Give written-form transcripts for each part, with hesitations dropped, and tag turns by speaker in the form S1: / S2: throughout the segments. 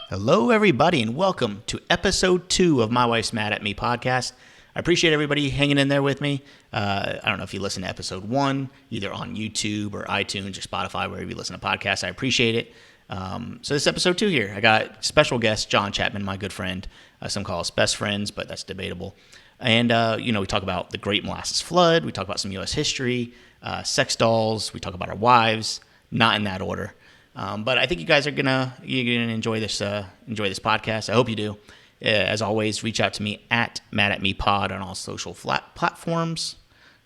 S1: Hello, everybody, and welcome to episode 2 of My Wife's Mad at Me podcast. I appreciate everybody hanging in there with me. I don't know if you listen to episode 1, either on YouTube or iTunes or Spotify, wherever you listen to podcasts. I appreciate it. So this is episode 2 here. I got special guest John Chapman, my good friend. Some call us best friends, but that's debatable. And, we talk about the Great Molasses Flood. We talk about some U.S. history, sex dolls. We talk about our wives, not in that order. But I think you guys are you're gonna enjoy this podcast. I hope you do. As always, reach out to me at Mad at Me Pod on all social platforms.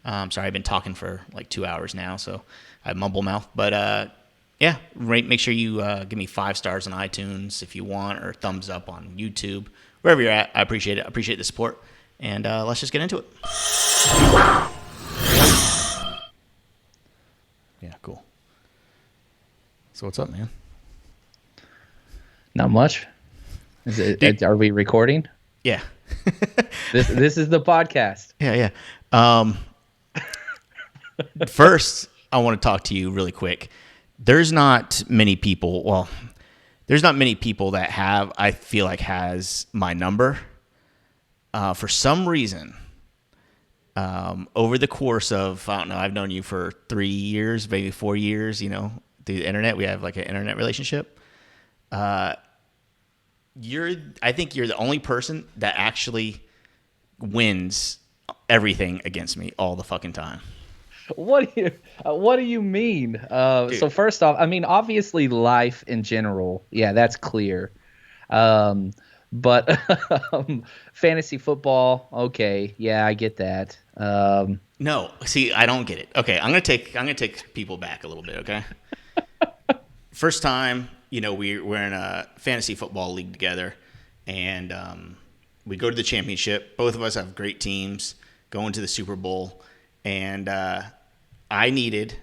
S1: Sorry, I've been talking for like 2 hours now, so I mumble mouth. But make sure you give me 5 stars on iTunes if you want, or thumbs up on YouTube, wherever you're at. I appreciate it. I appreciate the support, and let's just get into it. Yeah, cool. So what's up, man?
S2: Not much. Are we recording?
S1: Yeah.
S2: This is the podcast.
S1: Yeah. First, I want to talk to you really quick. There's not many people that I feel like has my number. For some reason, over the course of, I don't know, I've known you for 3 years, maybe 4 years, through the internet. We have like an internet relationship. I think you're the only person that actually wins everything against me all the fucking time.
S2: What do you mean? So first off, I mean, obviously life in general, yeah, that's clear. But fantasy football, okay, yeah, I get that.
S1: No, see, I don't get it. Okay, I'm gonna take people back a little bit. Okay, first time, we're in a fantasy football league together, and we go to the championship. Both of us have great teams, going to the Super Bowl, and I needed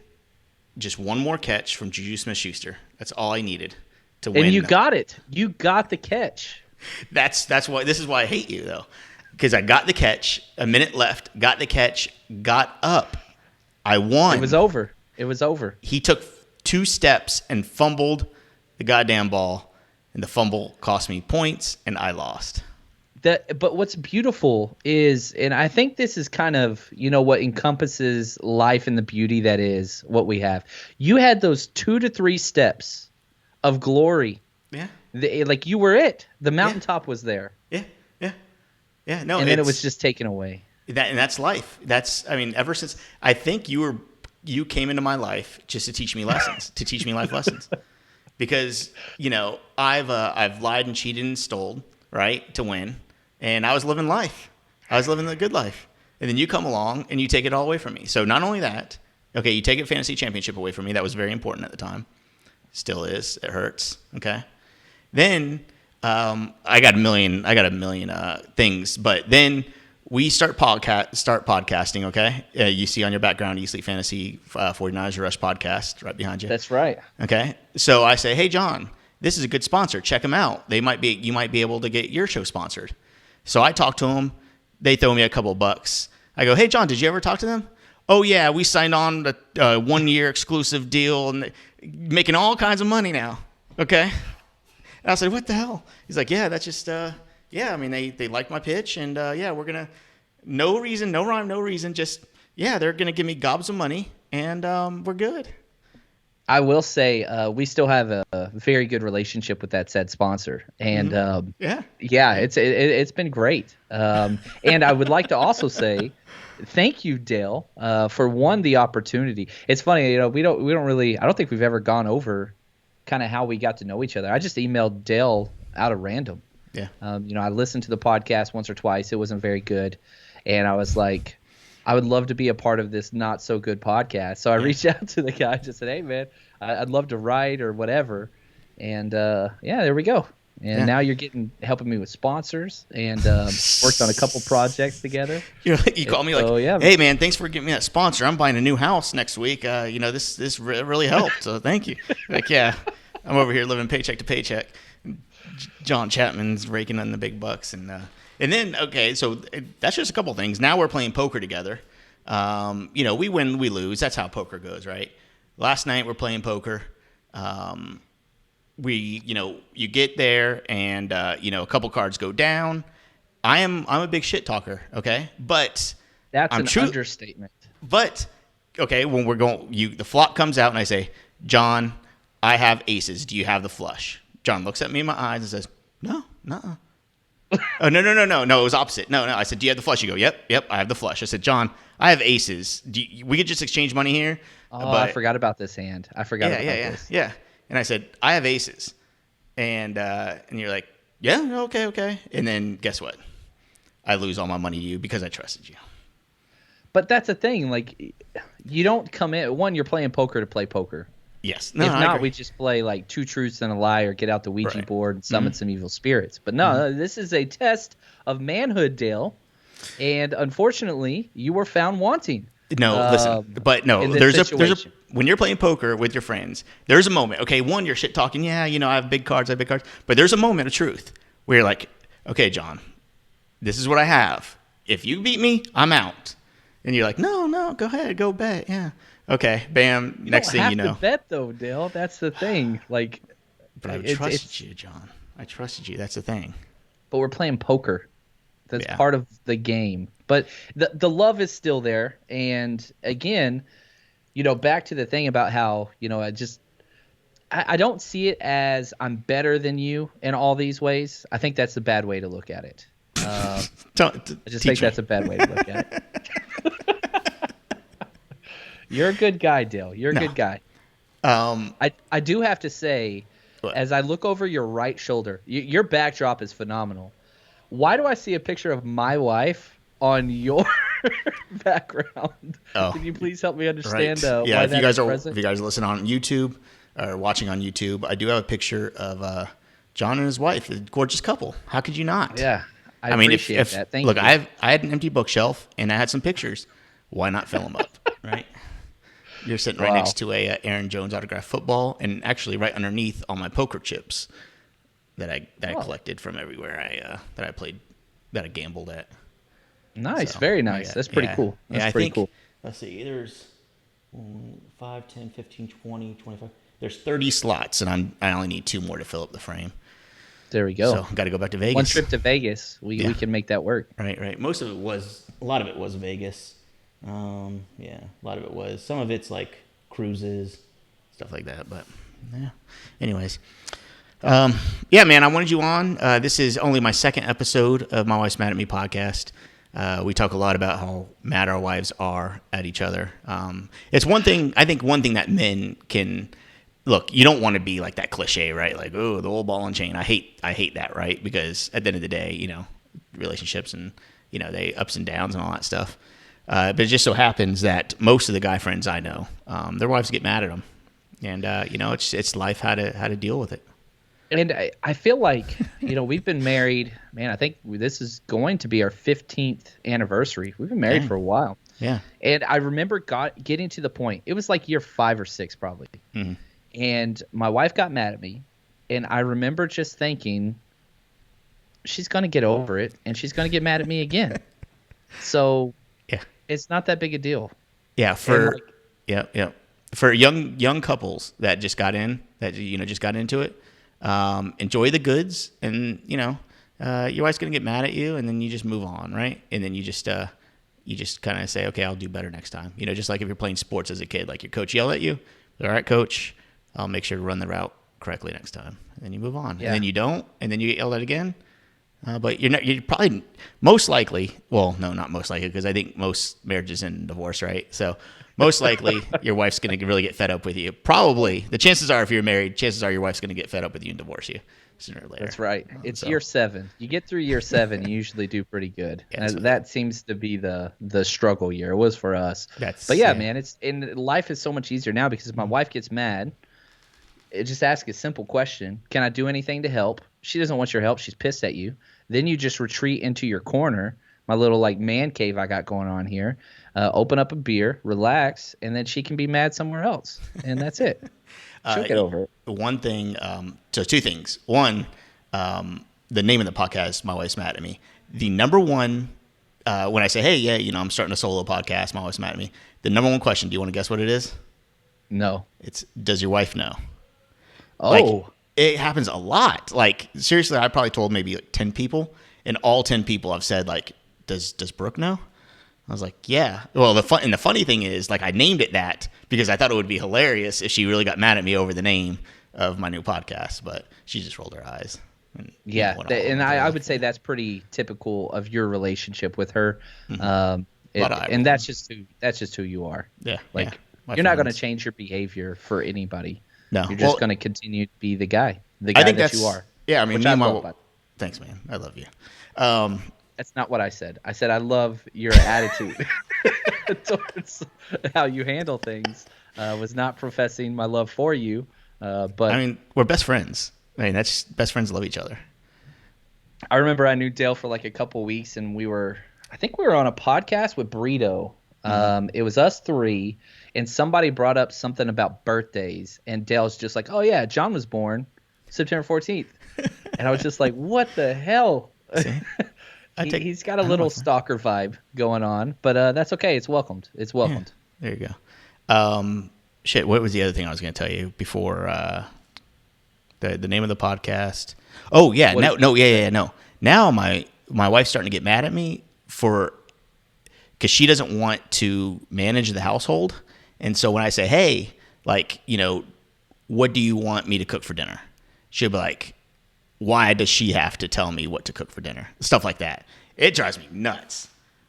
S1: just one more catch from Juju Smith-Schuster. That's all I needed to win.
S2: And you got it. You got the catch.
S1: That's why. This is why I hate you, though, because I got the catch. A minute left. Got the catch. Got up. I won.
S2: It was over.
S1: He took 2 steps and fumbled the goddamn ball, and the fumble cost me points, and I lost.
S2: But what's beautiful is, and I think this is kind of, what encompasses life and the beauty that is what we have. You had those 2 to 3 steps of glory.
S1: Yeah.
S2: Like you were it. The mountaintop was there.
S1: Yeah. No,
S2: and then it was just taken away.
S1: And that's life. Ever since I think you came into my life just to teach me lessons, to teach me life lessons, because I've lied and cheated and stole, right, to win, and I was living life. I was living the good life, and then you come along and you take it all away from me. So not only that, okay, you take a fantasy championship away from me. That was very important at the time. Still is. It hurts. Okay. Then I got a million things, but then we start podcasting. Okay, you see on your background, You Sleep Fantasy 49ers Rush podcast right behind you.
S2: That's right.
S1: Okay, so I say, hey John, this is a good sponsor. Check them out. You might be able to get your show sponsored. So I talk to them. They throw me a couple bucks. I go, hey John, did you ever talk to them? Oh yeah, we signed on the 1-year exclusive deal and making all kinds of money now. Okay. And I said, what the hell? He's like, yeah, that's just, they liked my pitch, and, we're going to, no reason, no rhyme, no reason, just, they're going to give me gobs of money, and we're good.
S2: I will say we still have a very good relationship with that said sponsor, and it's been great. And I would like to also say thank you, Dale, for the opportunity. It's funny, we don't really, I don't think we've ever gone over kind of how we got to know each other. I just emailed Dale out of random.
S1: Yeah.
S2: I listened to the podcast once or twice. It wasn't very good, and I was like, I would love to be a part of this not so good podcast. So I reached out to the guy, just said, hey man, I'd love to write or whatever. And there we go. And now you're helping me with sponsors, and worked on a couple projects together.
S1: You call me hey man, thanks for giving me that sponsor. I'm buying a new house next week. This really helped. So thank you. I'm over here living paycheck to paycheck. John Chapman's raking in the big bucks, and then okay, so that's just a couple things. Now we're playing poker together. We win, we lose. That's how poker goes, right? Last night we're playing poker. you get there and a couple cards go down. I'm a big shit talker, okay? But
S2: that's an understatement.
S1: But okay, when we're going, the flop comes out and I say, John, I have aces. Do you have the flush? John looks at me in my eyes and says, no, nuh-uh. Oh, no. It was opposite. No. I said, do you have the flush? You go, yep, I have the flush. I said, John, I have aces. We could just exchange money here.
S2: Oh, but I forgot about this hand. I forgot about this.
S1: Yeah. And I said, I have aces. And you're like, yeah, okay. And then guess what? I lose all my money to you because I trusted you.
S2: But that's the thing. Like, you don't come in. One, you're playing poker to play poker.
S1: Yes.
S2: No, if not, we just play like two truths and a lie, or get out the Ouija board and summon some evil spirits. But no, this is a test of manhood, Dale. And unfortunately, you were found wanting.
S1: No, listen. But no, there's a when you're playing poker with your friends, there's a moment. Okay, one, you're shit talking. Yeah, I have big cards. But there's a moment of truth where you're like, okay, John, this is what I have. If you beat me, I'm out. And you're like, no, go ahead, go bet. Yeah. Okay, bam. Next thing you know.
S2: You don't have to bet, though, Dale. That's the thing. Like,
S1: but I trusted you, John. I trusted you. That's the thing.
S2: But we're playing poker. That's part of the game. But the love is still there. And again, back to the thing about how, I don't see it as I'm better than you in all these ways. I think that's a bad way to look at it. I just think that's a bad way to look at it. You're a good guy, Dale. You're a good guy. I do have to say, as I look over your right shoulder, your backdrop is phenomenal. Why do I see a picture of my wife on your background? Oh, can you please help me understand why that is present?
S1: If you guys listen on YouTube or watching on YouTube, I do have a picture of John and his wife, a gorgeous couple. How could you not?
S2: Yeah, I mean, appreciate that. Thank you.
S1: I had an empty bookshelf and I had some pictures. Why not fill them up, right? You're sitting right next to a Aaron Jones autographed football, and actually right underneath all my poker chips that I collected from everywhere that I played, that I gambled at.
S2: Nice, very nice. That's pretty cool. That's pretty cool.
S1: Let's see, there's 5, 10, 15, 20, 25. There's 30 slots, and I only need 2 more to fill up the frame.
S2: There we go.
S1: So I've got to go back to Vegas.
S2: One trip to Vegas, we can make that work.
S1: Right. A lot of it was Vegas. A lot of it was. Some of it's like cruises, stuff like that. But yeah. Anyways, man, I wanted you on. This is only my second episode of My Wife's Mad at Me podcast. We talk a lot about how mad our wives are at each other. It's one thing. I think one thing that men can look. You don't want to be like that cliche, right? Like, oh, the old ball and chain. I hate that, right? Because at the end of the day, relationships and they ups and downs and all that stuff. But it just so happens that most of the guy friends I know, their wives get mad at them, and it's life how to deal with it.
S2: And I feel like we've been married, man. I think this is going to be our 15th anniversary. We've been married for a while.
S1: Yeah.
S2: And I remember getting to the point. It was like year 5 or 6 probably, and my wife got mad at me, and I remember just thinking, she's gonna get over it, and she's gonna get mad at me again. So. It's not that big a deal.
S1: Yeah, for young couples that just got in, just got into it, enjoy the goods, and your wife's gonna get mad at you, and then you just move on, right? And then you just kind of say, okay, I'll do better next time. Just like if you're playing sports as a kid, like your coach yelled at you, all right, coach, I'll make sure to run the route correctly next time, and then you move on. Yeah. And then you don't, and then you get yelled at again. But you're probably most likely, well, no, not most likely, because I think most marriages end in divorce, right? So most likely your wife's going to really get fed up with you. Probably, the chances are if you're married, chances are your wife's going to get fed up with you and divorce you sooner or later.
S2: That's right. It's year 7. You get through year 7, you usually do pretty good. Yeah, that seems to be the struggle year. It was for us. But man, life is so much easier now because if my wife gets mad, just ask a simple question. Can I do anything to help? She doesn't want your help. She's pissed at you. Then you just retreat into your corner, my little man cave I got going on here. Open up a beer, relax, and then she can be mad somewhere else. And that's it. She'll get over it.
S1: One thing, so 2 things. One, the name of the podcast, My Wife's Mad at Me. The number one, when I say, hey, I'm starting a solo podcast, My Wife's Mad at Me. The number one question, do you want to guess what it is?
S2: No.
S1: It's, does your wife know?
S2: Oh.
S1: It happens a lot. Like, seriously, I probably told maybe like 10 people, and all 10 people I've said, like, does Brooke know? I was like, yeah. Well, the funny thing is, like, I named it that because I thought it would be hilarious if she really got mad at me over the name of my new podcast, but she just rolled her eyes. And,
S2: yeah, and I would say that's pretty typical of your relationship with her.
S1: Mm-hmm.
S2: And that's just who you are.
S1: Yeah,
S2: like you're not going to change your behavior for anybody.
S1: No,
S2: you're just going to continue to be the guy
S1: I think
S2: that you are.
S1: Yeah, I mean, thanks, man. I love you.
S2: That's not what I said. I said I love your attitude towards how you handle things. Was not professing my love for you, but
S1: I mean, we're best friends. I mean, that's best friends love each other.
S2: I remember I knew Dale for like a couple weeks, and I think we were on a podcast with Burrito. It was us three, and somebody brought up something about birthdays, and Dale's just like, "Oh yeah, John was born September 14th," and I was just like, "What the hell?" He's got a little stalker vibe going on, but that's okay. It's welcomed. It's welcomed.
S1: Yeah, there you go. Shit, what was the other thing I was going to tell you before the name of the podcast? Oh yeah, no. Now my wife's starting to get mad at me because she doesn't want to manage the household, and so when I say, hey, like, what do you want me to cook for dinner? She'll be like, why does she have to tell me what to cook for dinner? Stuff like that. It drives me nuts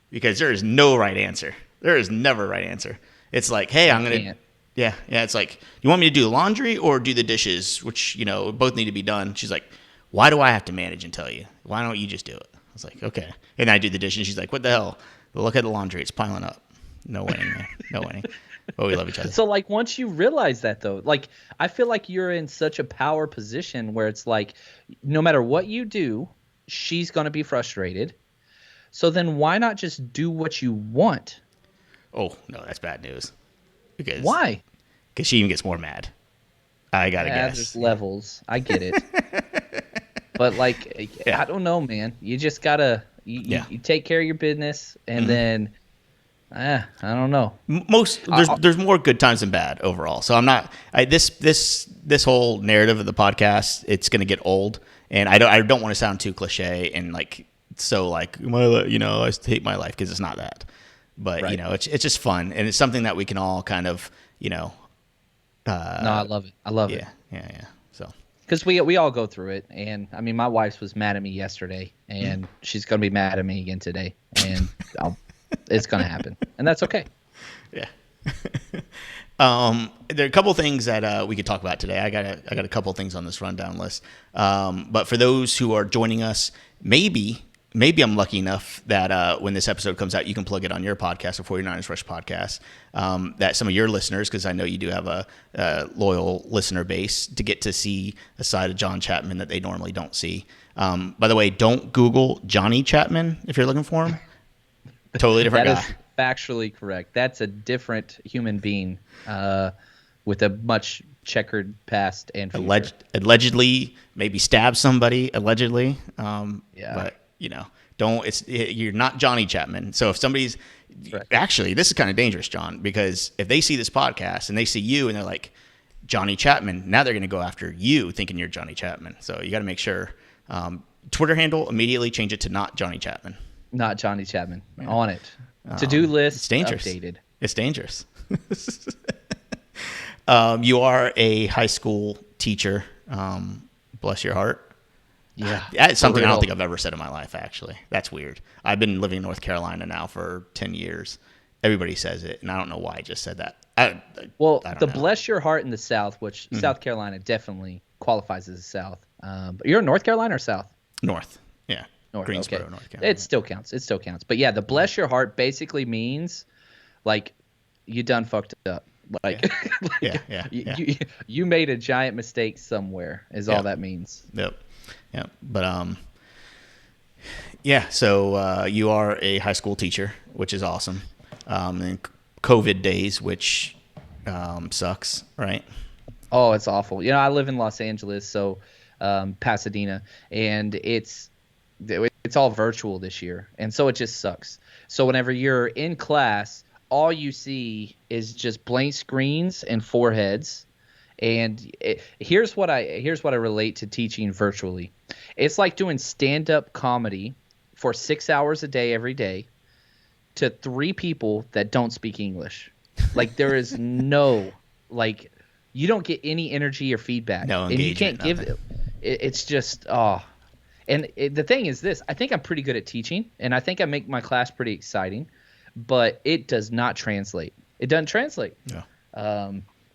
S1: because there is no right answer. There is never a right answer. It's like, hey, I'm going to, yeah. It's like, you want me to do the laundry or do the dishes, which, both need to be done. She's like, why do I have to manage and tell you? Why don't you just do it? I was like, okay. And I do the dishes. She's like, what the hell? Look at the laundry. It's piling up. No winning, man. No winning. But we love each other.
S2: So, like, once you realize that, though, like, I feel like you're in such a power position where it's like, no matter what you do, she's going to be frustrated. So then why not just do what you want?
S1: Oh, no, that's bad news.
S2: Why?
S1: Because she even gets more mad. I got to guess.
S2: There's levels. I get it. But, like, I don't know, man. You just got to you take care of your business, and then I don't know.
S1: There's more good times than bad overall. So I'm not this whole narrative of the podcast. It's going to get old, and I don't want to sound too cliche and like I hate my life, because it's not that. But
S2: right.
S1: It's just fun, and it's something that we can all kind of
S2: no, I love it. I love it.
S1: Yeah. So
S2: because we all go through it, and I mean, my wife was mad at me yesterday, and she's gonna be mad at me again today, and it's gonna happen, and that's okay.
S1: Yeah. There are a couple things that we could talk about today. I got a couple things on this rundown list. But for those who are joining us, maybe I'm lucky enough that when this episode comes out, you can plug it on your podcast, or 49ers Rush podcast, that some of your listeners, because I know you do have a loyal listener base, to get to see a side of John Chapman that they normally don't see. By the way, don't Google Johnny Chapman if you're looking for him. Totally different guy.
S2: That is factually correct. That's a different human being with a much checkered past and future.
S1: Allegedly, maybe stabbed somebody. Allegedly,
S2: yeah.
S1: But you're not Johnny Chapman. So if somebody's actually, this is kind of dangerous, John, because if they see this podcast and they see you and they're like, Johnny Chapman, now they're going to go after you thinking you're Johnny Chapman. So you got to make sure. Twitter handle, immediately change it to not Johnny Chapman.
S2: Not Johnny Chapman. Yeah. On it. To-do list.
S1: It's dangerous.
S2: Updated.
S1: It's dangerous. You are a high school teacher. Bless your heart.
S2: Yeah.
S1: That's something I don't think I've ever said in my life, actually. That's weird. I've been living in North Carolina now for 10 years. Everybody says it, and I don't know why I just said that. I don't know.
S2: Bless your heart in the South, which South Carolina definitely qualifies as the South. But you're in North Carolina or South?
S1: North. Yeah.
S2: North,
S1: Greensboro,
S2: okay.
S1: North Carolina.
S2: It still counts. But yeah, the bless your heart basically means like you done fucked up. Like, you made a giant mistake somewhere is all that means.
S1: Yep. But so you are a high school teacher, which is awesome. In COVID days, which sucks, right?
S2: Oh, it's awful. I live in Los Angeles, so Pasadena, and it's all virtual this year, and so it just sucks. So whenever you're in class, all you see is just blank screens and foreheads, And here's what I relate to teaching virtually. It's like doing stand-up comedy for 6 hours a day every day to 3 people that don't speak English. Like there is no like you don't get any energy or feedback,
S1: no
S2: and you can't
S1: engagement,
S2: give it's just oh. And the thing is this, I think I'm pretty good at teaching, and I think I make my class pretty exciting, but it does not translate. It doesn't translate.
S1: Yeah.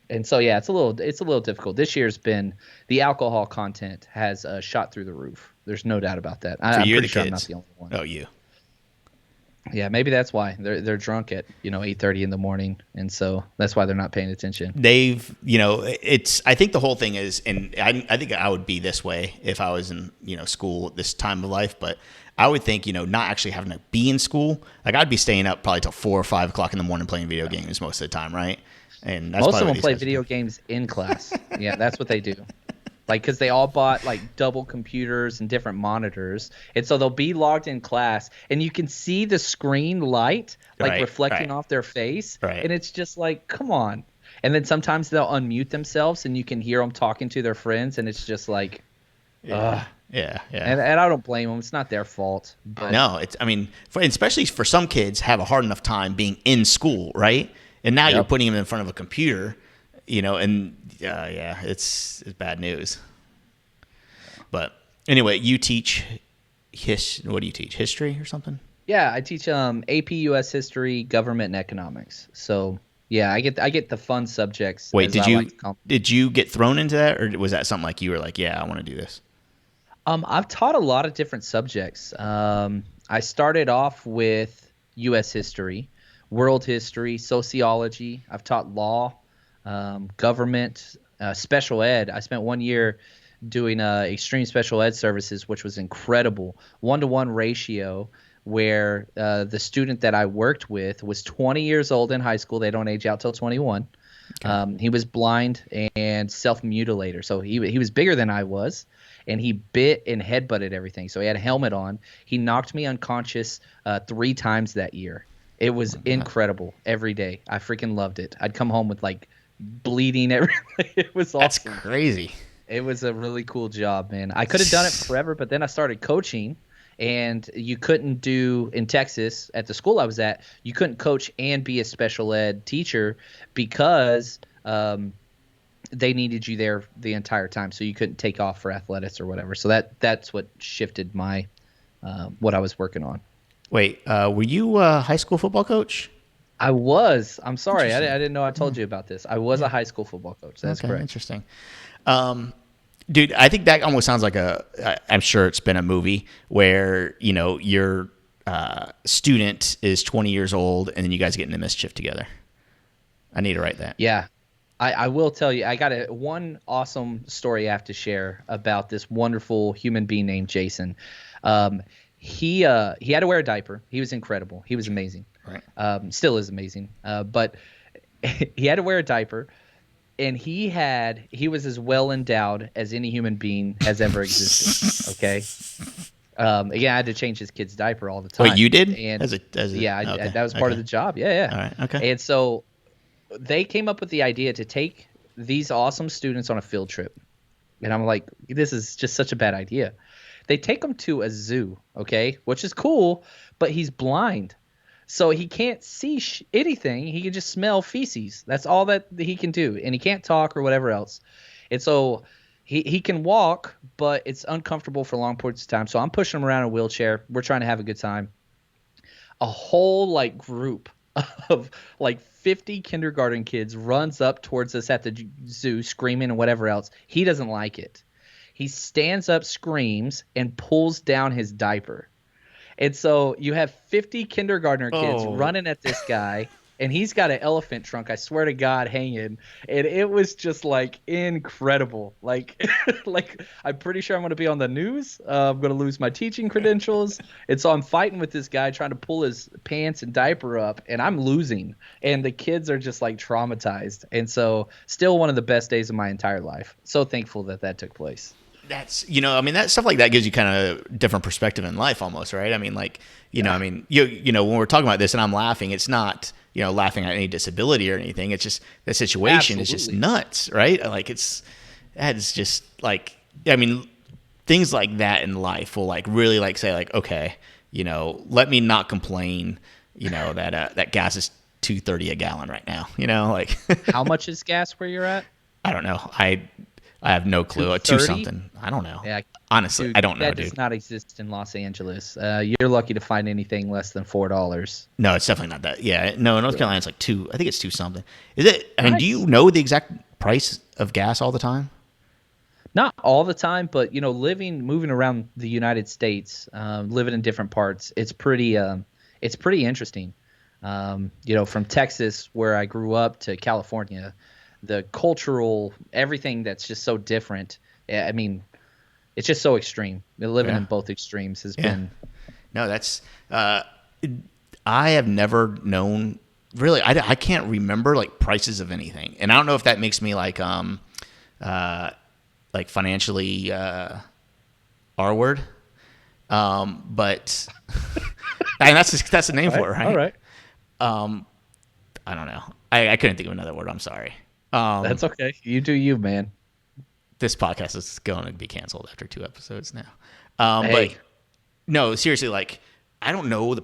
S2: And so yeah, it's a little difficult. This year's been the alcohol content has shot through the roof. There's no doubt about that.
S1: So
S2: I'm
S1: you're
S2: pretty
S1: the
S2: sure
S1: kids.
S2: I'm not the only one.
S1: Oh, you.
S2: Yeah, maybe that's why they're drunk at 8:30 in the morning, and so that's why they're not paying attention.
S1: They've it's I think the whole thing is, and I think I would be this way if I was in school at this time of life, but I would think not actually having to be in school, like I'd be staying up probably till 4 or 5 o'clock in the morning playing video games most of the time, right? And that's
S2: most of them play video games in class. Yeah, that's what they do. Like, because they all bought like double computers and different monitors, and so they'll be logged in class, and you can see the screen light like reflecting off their face, and it's just like, come on. And then sometimes they'll unmute themselves, and you can hear them talking to their friends, and it's just like,
S1: yeah.
S2: And I don't blame them; it's not their fault. But
S1: no, especially for some kids have a hard enough time being in school, right? And now you're putting them in front of a computer, and it's bad news. But anyway, you teach what do you teach? History or something?
S2: Yeah, I teach AP US History, Government, and Economics. So yeah, I get the fun subjects.
S1: Wait, did you get thrown into that, or was that something like you were like, yeah, I want to do this?
S2: I've taught a lot of different subjects. I started off with US History, World History, Sociology. I've taught law, government, special ed. I spent 1 year doing extreme special ed services, which was incredible. 1-to-1 ratio, where the student that I worked with was 20 years old in high school. They don't age out till 21. Okay. He was blind and self-mutilator. So he was bigger than I was, and he bit and headbutted everything. So he had a helmet on. He knocked me unconscious 3 times that year. It was incredible every day. I freaking loved it. I'd come home with like bleeding everywhere. It was awesome.
S1: That's crazy.
S2: It was a really cool job, man. I could have done it forever, but then I started coaching, and you couldn't do in Texas at the school I was at. You couldn't coach and be a special ed teacher because they needed you there the entire time. So you couldn't take off for athletics or whatever. So that's what shifted my what I was working on.
S1: Wait, were you a high school football coach?
S2: I was. I'm sorry. I didn't know I told you about this. I was a high school football coach. That's correct.
S1: Interesting. Dude, I think that almost sounds like I'm sure it's been a movie where, your student is 20 years old and then you guys get into mischief together. I need to write that.
S2: Yeah. I will tell you, I got one awesome story I have to share about this wonderful human being named Jason. He had to wear a diaper. He was incredible. He was amazing. Right. Still is amazing. But he had to wear a diaper, and he was as well endowed as any human being has ever existed. Okay. Again, I had to change his kid's diaper all the time.
S1: Wait, you did?
S2: And that was part of the job. Yeah.
S1: All right. Okay.
S2: And so they came up with the idea to take these awesome students on a field trip. And I'm like, this is just such a bad idea. They take him to a zoo, okay, which is cool, but he's blind. So he can't see anything. He can just smell feces. That's all that he can do. And he can't talk or whatever else. And so he can walk, but it's uncomfortable for long periods of time. So I'm pushing him around in a wheelchair. We're trying to have a good time. A whole group of 50 kindergarten kids runs up towards us at the zoo screaming and whatever else. He doesn't like it. He stands up, screams, and pulls down his diaper. And so you have 50 kindergartner kids running at this guy, and he's got an elephant trunk, I swear to God, hanging. And it was just incredible. I'm pretty sure I'm going to be on the news. I'm going to lose my teaching credentials. And so I'm fighting with this guy trying to pull his pants and diaper up, and I'm losing. And the kids are just traumatized. And so still one of the best days of my entire life. So thankful that took place.
S1: That's, that stuff like that gives you kind of different perspective in life almost, right? I mean, when we're talking about this and I'm laughing, it's not, laughing at any disability or anything. It's just the situation is just nuts, right? Like that's just like, I mean, things like that in life will like really like say like, okay, let me not complain, that gas is $2.30 a gallon right now, like.
S2: How much is gas where you're at?
S1: I don't know. I have no clue. 2 something. I don't know. Yeah, honestly, I don't know,
S2: that
S1: dude.
S2: That does not exist in Los Angeles. You're lucky to find anything less than $4.
S1: No, it's definitely not that. Yeah, no, North Carolina's like 2. I think it's 2 something. Is it? I mean, do you know the exact price of gas all the time?
S2: Not all the time, but moving around the United States, living in different parts, it's pretty interesting. From Texas, where I grew up, to California, the cultural, everything that's just so different. I mean, it's just so extreme. Living in both extremes has been. No,
S1: that's. I have never known. Really, I can't remember like prices of anything, and I don't know if that makes me like financially R-word, but and that's the name for it, right?
S2: All right.
S1: I don't know. I couldn't think of another word. I'm sorry.
S2: That's okay. You do you, man.
S1: This podcast is going to be canceled after 2 episodes now. Hey. But no, seriously, like I don't know I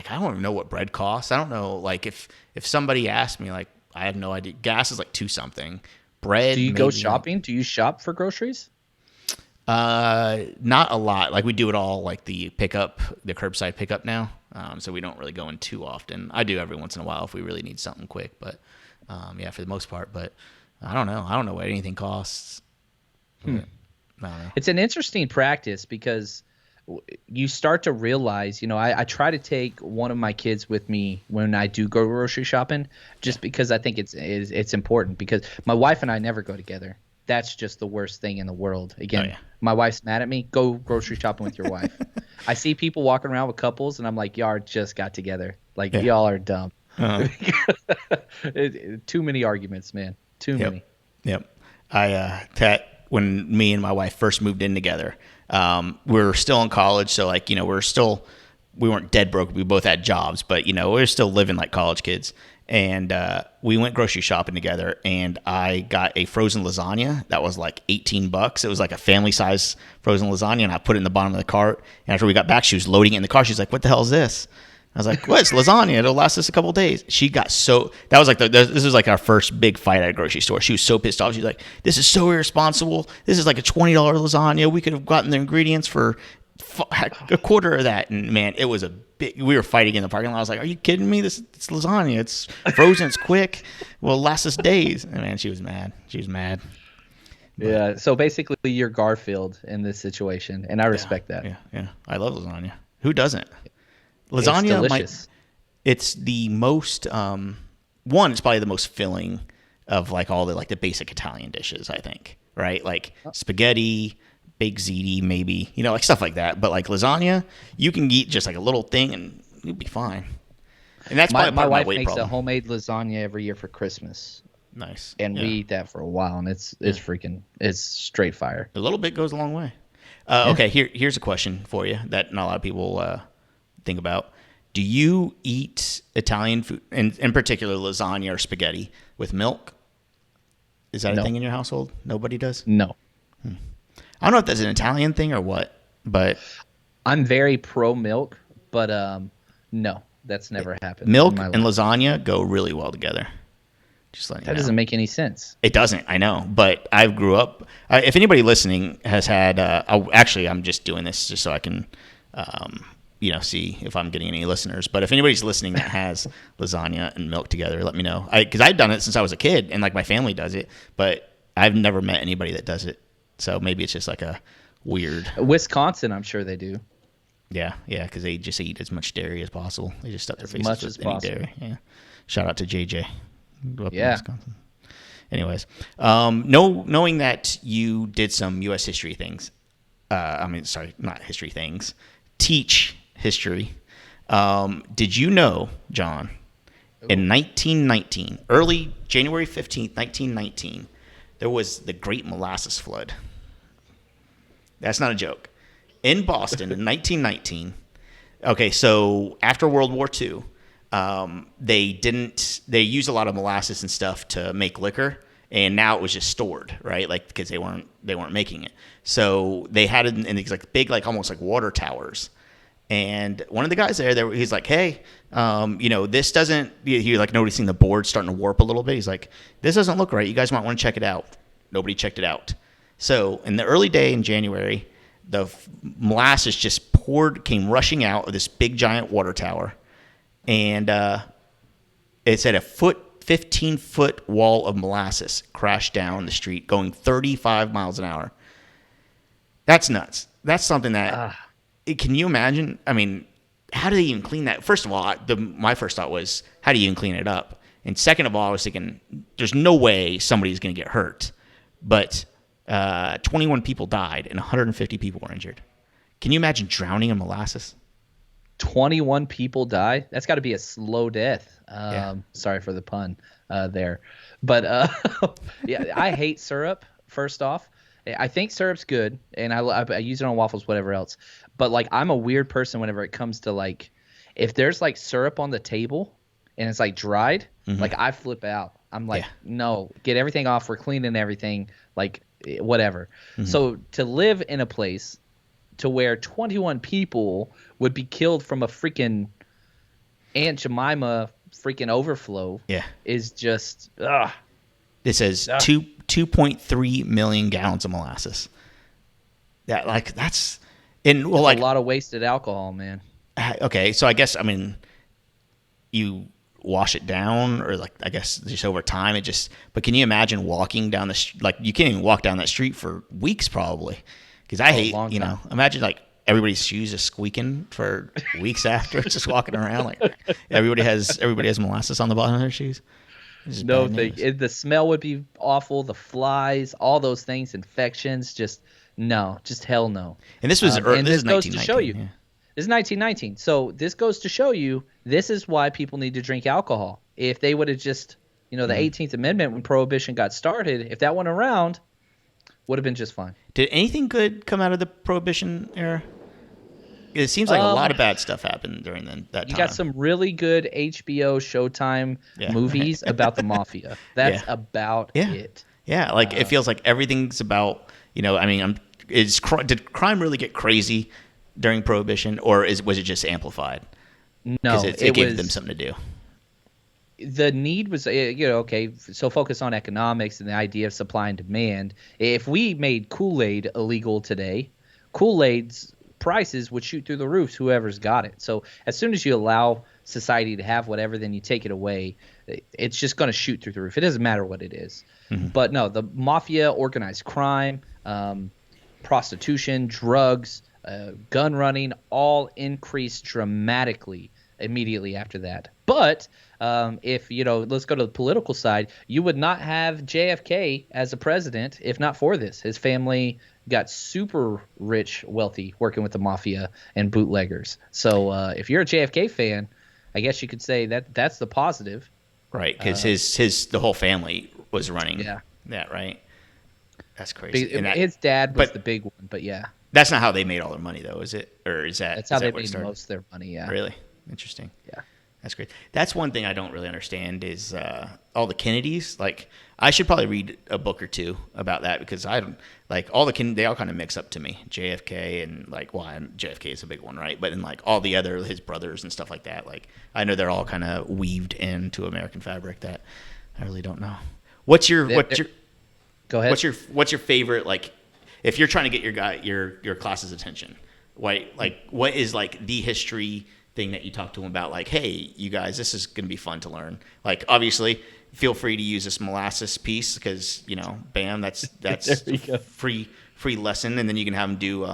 S1: don't even know what bread costs. I don't know. Like if somebody asked me, like I have no idea. Gas is like 2 something. Bread.
S2: Do you go shopping? Do you shop for groceries?
S1: Not a lot. Like we do it all like the curbside pickup now. So we don't really go in too often. I do every once in a while if we really need something quick, but for the most part. But I don't know. I don't know what anything costs. I don't know.
S2: It's an interesting practice because you start to realize, I try to take one of my kids with me when I do go grocery shopping, just because I think it's important, because my wife and I never go together. That's just the worst thing in the world. Again, my wife's mad at me. Go grocery shopping with your wife. I see people walking around with couples, and I'm like, y'all just got together. Like, y'all are dumb. Too many arguments, man. Too many.
S1: Yep. When me and my wife first moved in together, we were still in college. So, like, we weren't dead broke. We both had jobs, but, we were still living like college kids. And we went grocery shopping together, and I got a frozen lasagna that was like $18. It was like a family size frozen lasagna, and I put it in the bottom of the cart. And after we got back, she was loading it in the car. She's like, "What the hell is this?" I was like, "What? It's lasagna. It'll last us a couple of days." She got that was like this was like our first big fight at a grocery store. She was so pissed off. She's like, "This is so irresponsible. This is like a $20 lasagna. We could have gotten the ingredients for a quarter of that." And man, it was we were fighting in the parking lot. I was like, "Are you kidding me? It's lasagna. It's frozen. It's quick. Will last us days." And man, she was mad. But,
S2: yeah. So basically, you're Garfield in this situation, and I respect that.
S1: Yeah. I love lasagna. Who doesn't? Lasagna,
S2: it's delicious.
S1: It's the most it's probably the most filling of like all the basic Italian dishes, I think. Right? Like spaghetti, baked ziti, maybe, like stuff like that. But like lasagna, you can eat just like a little thing and you'll be fine. And that's probably
S2: my wife
S1: weight
S2: makes
S1: problem.
S2: a homemade lasagna every year for Christmas.
S1: Nice.
S2: And we eat that for a while, and it's straight fire.
S1: A little bit goes a long way. Okay, here's a question for you that not a lot of people think about. Do you eat Italian food, in particular lasagna or spaghetti, with milk? Is that a thing in your household? Nobody does?
S2: No.
S1: I don't know if that's an Italian thing or what, but
S2: I'm very pro milk, but no, that's never happened.
S1: Milk and lasagna go really well together. Just letting you know.
S2: That doesn't make any sense.
S1: It doesn't, I know, but I grew up. If anybody listening has had, actually, I'm just doing this just so I can, see if I'm getting any listeners. But if anybody's listening that has lasagna and milk together, let me know. Because I've done it since I was a kid, and like my family does it, but I've never met anybody that does it. So maybe it's just like a weird.
S2: Wisconsin, I'm sure they do.
S1: Yeah, because they just eat as much dairy as possible. They just stuff their faces with any dairy. Yeah. Shout out to JJ. Grew up in Wisconsin. Anyways, knowing that you did some U.S. history things. Not history things. Teach history. Did you know, John, in 1919, early January 15th, 1919, there was the Great Molasses Flood? That's not a joke. In Boston in 1919, okay, so after World War II, they use a lot of molasses and stuff to make liquor, and now it was just stored, right? Like, because they weren't making it. So they had it in these like big, like almost like water towers. And one of the guys there, he's like, hey, this doesn't, you're like noticing the board starting to warp a little bit. He's like, this doesn't look right. You guys might want to check it out. Nobody checked it out. So in the early day in January, the molasses just came rushing out of this big giant water tower. And it said 15-foot wall of molasses crashed down the street going 35 miles an hour. That's nuts. That's something that... Can you imagine? I mean, how do they even clean that? First of all, my first thought was, how do you even clean it up? And second of all, I was thinking, there's no way somebody's going to get hurt. But 21 people died and 150 people were injured. Can you imagine drowning in molasses?
S2: 21 people die? That's got to be a slow death. Sorry for the pun there. But yeah, I hate syrup, first off. I think syrup's good, and I use it on waffles, whatever else. But like, I'm a weird person whenever it comes to like, if there's like syrup on the table and it's like dried, like I flip out. I'm like, no, get everything off. We're cleaning everything, like whatever. So to live in a place to where 21 people would be killed from a freaking Aunt Jemima freaking overflow is just
S1: It says 2.3 million gallons of molasses. That's a
S2: lot of wasted alcohol, man.
S1: Okay, so I guess you wash it down, or like I guess just over time it just. But can you imagine walking down you can't even walk down that street for weeks probably, because I hate imagine like everybody's shoes is squeaking for weeks after just walking around like everybody has molasses on the bottom of their shoes.
S2: No, the smell would be awful. The flies, all those things, infections, just hell no.
S1: And this was this goes to show you.
S2: Yeah. This is 1919. So this goes to show you this is why people need to drink alcohol. If they would have just, the 18th Amendment when Prohibition got started, if that went around, would have been just fine.
S1: Did anything good come out of the Prohibition era? It seems like a lot of bad stuff happened during that time.
S2: You got some really good HBO Showtime movies about the mafia. That's about it.
S1: Yeah, like it feels like everything's about, did crime really get crazy during Prohibition, or was it just amplified?
S2: No,
S1: because it gave them something to do.
S2: The need was, okay, so focus on economics and the idea of supply and demand. If we made Kool-Aid illegal today, Kool-Aid's prices would shoot through the roofs, whoever's got it. So as soon as you allow society to have whatever, then you take it away, it's just going to shoot through the roof. It doesn't matter what it is. But no, the mafia, organized crime, prostitution, drugs, gun running, all increased dramatically immediately after that. But if, let's go to the political side, you would not have JFK as a president if not for this. His family got super rich, wealthy, working with the mafia and bootleggers. So if you're a JFK fan, I guess you could say that's the positive.
S1: Right, because the whole family was running that, right? That's crazy.
S2: His dad was the big one, but yeah.
S1: That's not how they made all their money, though, is it? Or is that?
S2: That's how they made most of their money, yeah.
S1: Really? Interesting.
S2: Yeah.
S1: That's great. That's one thing I don't really understand is all the Kennedys. Like, I should probably read a book or two about that, because I don't like they all kind of mix up to me. JFK and JFK is a big one, right? But then like all the other his brothers and stuff like that. Like, I know they're all kind of weaved into American fabric that I really don't know. Go ahead. What's your favorite, like, if you're trying to get your class's attention? What is like the history thing that you talk to them about, like, hey, you guys, this is going to be fun to learn. Like, obviously, feel free to use this molasses piece because, bam, that's free lesson. And then you can have them do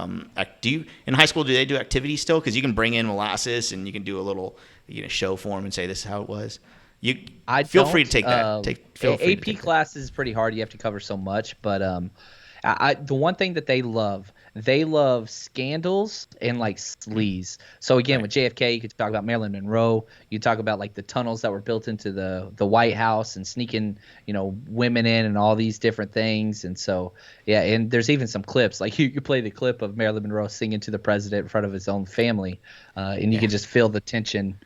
S1: in high school, do they do activities still? Because you can bring in molasses and you can do a little show for them and say this is how it was. Feel free to take that.
S2: AP class is pretty hard. You have to cover so much, but the one thing that they love scandals and like sleaze. So again, with JFK, you could talk about Marilyn Monroe. You talk about like the tunnels that were built into the White House and sneaking, women in and all these different things. And so, yeah, and there's even some clips like you play the clip of Marilyn Monroe singing to the president in front of his own family, and you can just feel the tension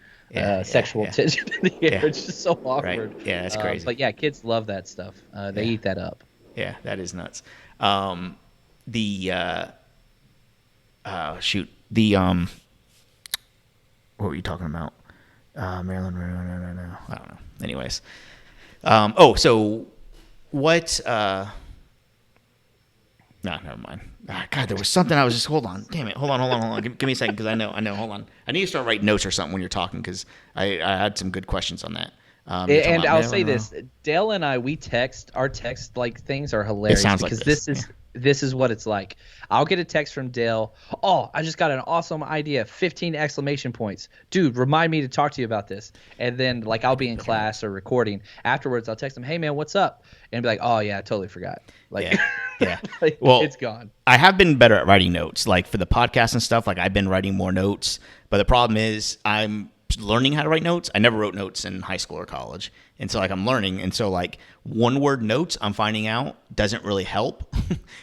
S2: sexual tension in the air. It's just so awkward.
S1: Right. Yeah, that's crazy.
S2: But yeah, kids love that stuff. They eat that up.
S1: Yeah, that is nuts. Shoot, what were you talking about? Maryland, no, I don't know. Anyways, so what? No, never mind. God, there was something I was just. Hold on, damn it. Hold on. Give me a second because I know. Hold on. I need to start writing notes or something when you're talking because I had some good questions on that.
S2: And I'll say this: Dale and I, our text like things are hilarious.
S1: It sounds
S2: because
S1: like this.
S2: This is what it's like. I'll get a text from Dale. Oh, I just got an awesome idea. 15 exclamation points. Dude, remind me to talk to you about this. And then like I'll be in class or recording. Afterwards, I'll text him, hey man, what's up? And be like, oh yeah, I totally forgot. Like,
S1: yeah.
S2: Like,
S1: well,
S2: it's gone.
S1: I have been better at writing notes. Like for the podcast and stuff, like I've been writing more notes. But the problem is I'm learning how to write notes. I never wrote notes in high school or college. And so like I'm learning. And so like one word notes I'm finding out doesn't really help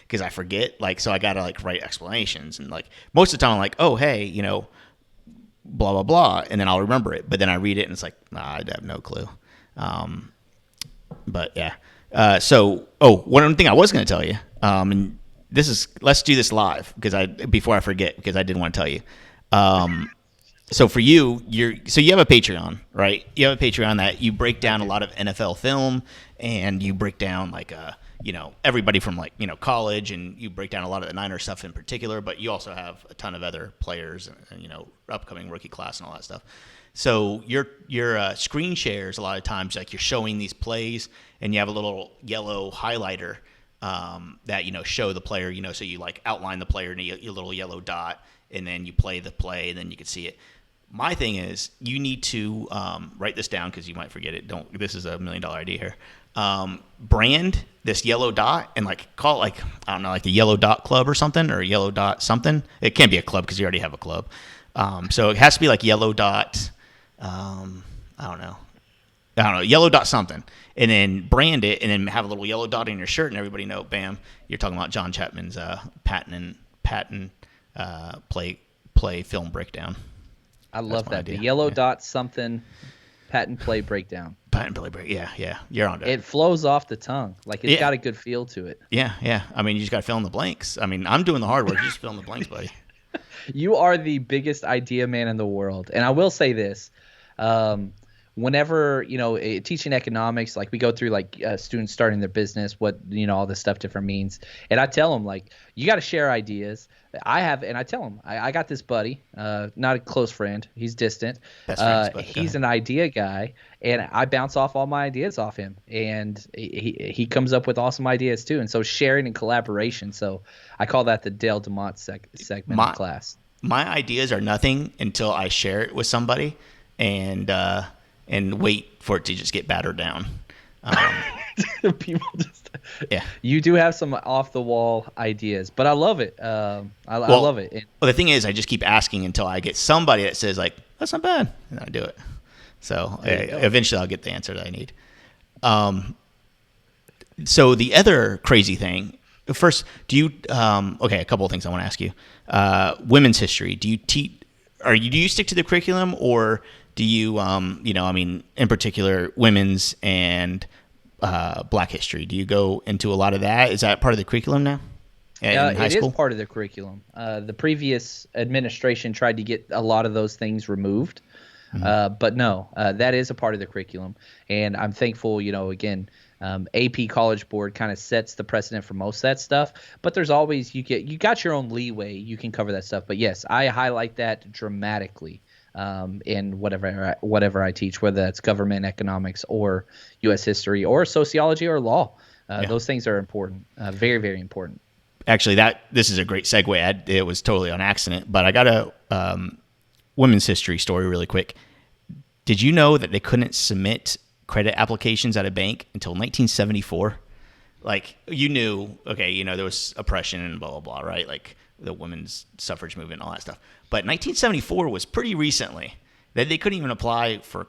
S1: because I forget. Like, so I got to like write explanations. And like most of the time I'm like, oh, hey, blah, blah, blah. And then I'll remember it. But then I read it and it's like, I have no clue. But yeah. One thing I was going to tell you, and let's do this live before I forget, because I did want to tell you. So for you, you have a Patreon, right? You have a Patreon that you break down a lot of NFL film, and you break down like everybody from like college, and you break down a lot of the Niners stuff in particular. But you also have a ton of other players, and upcoming rookie class and all that stuff. So your screen shares a lot of times, like you're showing these plays, and you have a little yellow highlighter that show the player. So you like outline the player in a little yellow dot, and then you play the play, and then you can see it. My thing is, you need to write this down because you might forget it. This is $1 million idea here. Brand this yellow dot and like call it like, I don't know, like the yellow dot club or something, or yellow dot something. It can't be a club because you already have a club. So it has to be like yellow dot. I don't know, yellow dot something, and then brand it, and then have a little yellow dot in your shirt, and everybody know, bam, you're talking about John Chapman's patent play film breakdown.
S2: I love that. Idea. The yellow dot something patent play breakdown.
S1: Patent play break. Yeah. You're on it.
S2: It flows off the tongue. Like it's got a good feel to it.
S1: Yeah. I mean, you just got to fill in the blanks. I mean, I'm doing the hard work. You just fill in the blanks, buddy.
S2: You are the biggest idea man in the world. And I will say this. Whenever, teaching economics, like we go through like students starting their business, what, all this stuff different means. And I tell them like, you got to share ideas. I tell them, I got this buddy, not a close friend. He's distant. Best friends, but he's an idea guy, and I bounce off all my ideas off him. And he comes up with awesome ideas too. And so sharing and collaboration. So I call that the Dale DeMont segment of class.
S1: My ideas are nothing until I share it with somebody and wait for it to just get battered down.
S2: People just You do have some off the wall ideas, but I love it. I love it.
S1: Well, the thing is, I just keep asking until I get somebody that says like, "That's not bad," and I do it. So eventually, I'll get the answer that I need. So the other crazy thing. First, do you? A couple of things I want to ask you. Women's history. Do you teach? Do you stick to the curriculum, or do you? In particular, women's and Black history. Do you go into a lot of that? Is that part of the curriculum now? In high school?
S2: It is part of the curriculum. The previous administration tried to get a lot of those things removed, but no, that is a part of the curriculum, and I'm thankful. Again. AP College Board kind of sets the precedent for most of that stuff, but there's always you got your own leeway. You can cover that stuff, but yes, I highlight that dramatically in whatever I teach, whether that's government economics or U.S. history or sociology or law. Those things are important, very, very important.
S1: Actually, this is a great segue. It was totally on accident, but I got a women's history story really quick. Did you know that they couldn't submit credit applications at a bank until 1974? Like, you knew, there was oppression and blah, blah, blah, right? Like the women's suffrage movement and all that stuff. But 1974 was pretty recently that they couldn't even apply for,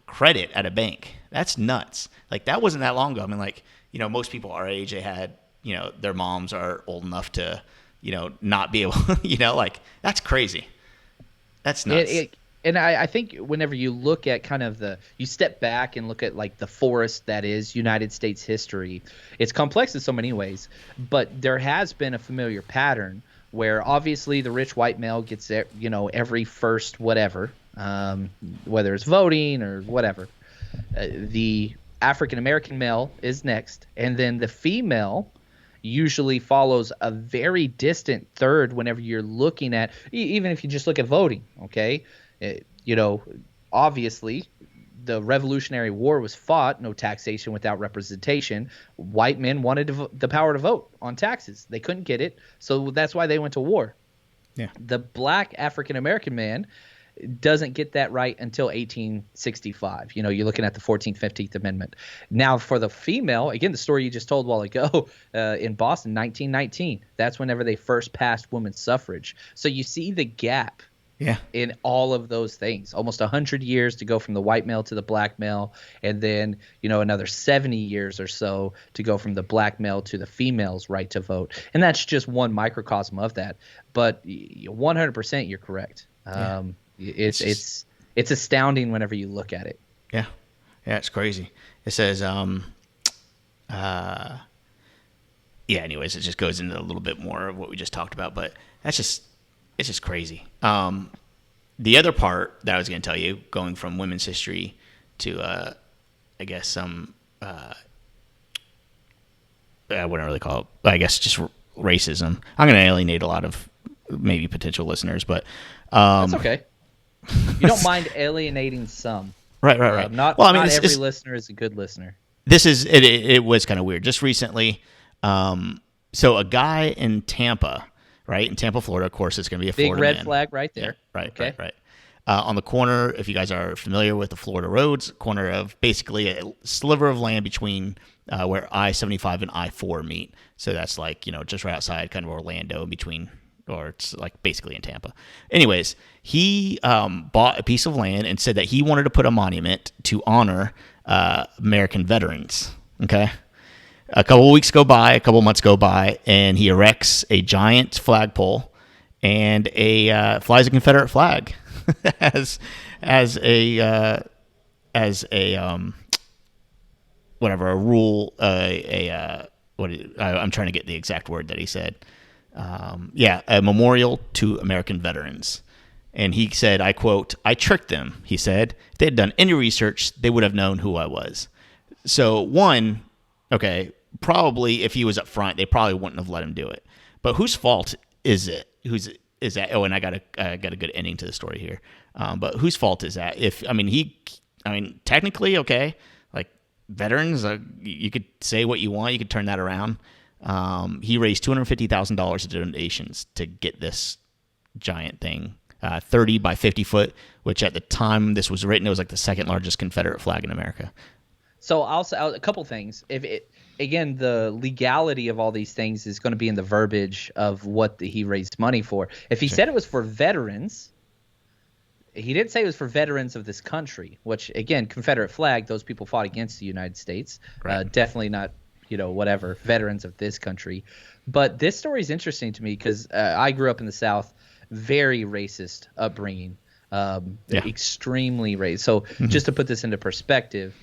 S1: credit at a bank. That's nuts. Like, that wasn't that long ago. I mean, like, most people our age, they had, their moms are old enough to, not be able, like, that's crazy. That's nuts.
S2: And I think whenever you look at you step back and look at like the forest that is United States history, it's complex in so many ways, but there has been a familiar pattern where obviously the rich white male gets, every first whatever, whether it's voting or whatever. The African American male is next, and then the female usually follows a very distant third whenever you're looking at, even if you just look at voting, okay? Obviously, the Revolutionary War was fought, no taxation without representation. White men wanted the power to vote on taxes. They couldn't get it, so that's why they went to war.
S1: Yeah.
S2: The black African American man doesn't get that right until 1865. You're looking at the 14th, 15th Amendment. Now, for the female, again, the story you just told a while ago, in Boston, 1919, that's whenever they first passed women's suffrage. So you see the gap in all of those things. Almost 100 years to go from the white male to the black male, and then, another 70 years or so to go from the black male to the female's right to vote. And that's just one microcosm of that. But 100% you're correct. It's astounding whenever you look at it.
S1: Yeah, it's crazy. It says, anyways, it just goes into a little bit more of what we just talked about, but it's just crazy. The other part that I was going to tell you, going from women's history to, I guess some, I wouldn't really call it, I guess just racism. I'm going to alienate a lot of maybe potential listeners, but
S2: that's okay. You don't mind alienating some.
S1: Right.
S2: Not every listener is a good listener.
S1: This is it was kind of weird. Just recently, so a guy in Tampa, right? In Tampa, Florida, of course, it's going to be a
S2: big
S1: Florida
S2: red
S1: man.
S2: flag right there.
S1: Yeah, right. On the corner, if you guys are familiar with the Florida roads, corner of basically a sliver of land between where I-75 and I-4 meet. So that's like, just right outside kind of Orlando in between, or it's like basically in Tampa. Anyways, he bought a piece of land and said that he wanted to put a monument to honor American veterans. Okay. A couple months go by, and he erects a giant flagpole and flies a Confederate flag as a rule. I'm trying to get the exact word that he said. A memorial to American veterans. And he said, I quote, "I tricked them," he said. "If they had done any research, they would have known who I was." So probably if he was up front, they probably wouldn't have let him do it. But whose fault is it? Is that? Oh, and I got a good ending to the story here. But whose fault is that? Technically, okay, like veterans, you could say what you want, you could turn that around. He raised $250,000 in donations to get this giant thing, 30 by 50 foot, which at the time this was written, it was like the second largest Confederate flag in America.
S2: So a couple things. Again, the legality of all these things is going to be in the verbiage of what he raised money for. If he said it was for veterans, he didn't say it was for veterans of this country, which, again, Confederate flag, those people fought against the United States. Right. Definitely not, veterans of this country. But this story is interesting to me because I grew up in the South, very racist upbringing, extremely racist. So just to put this into perspective,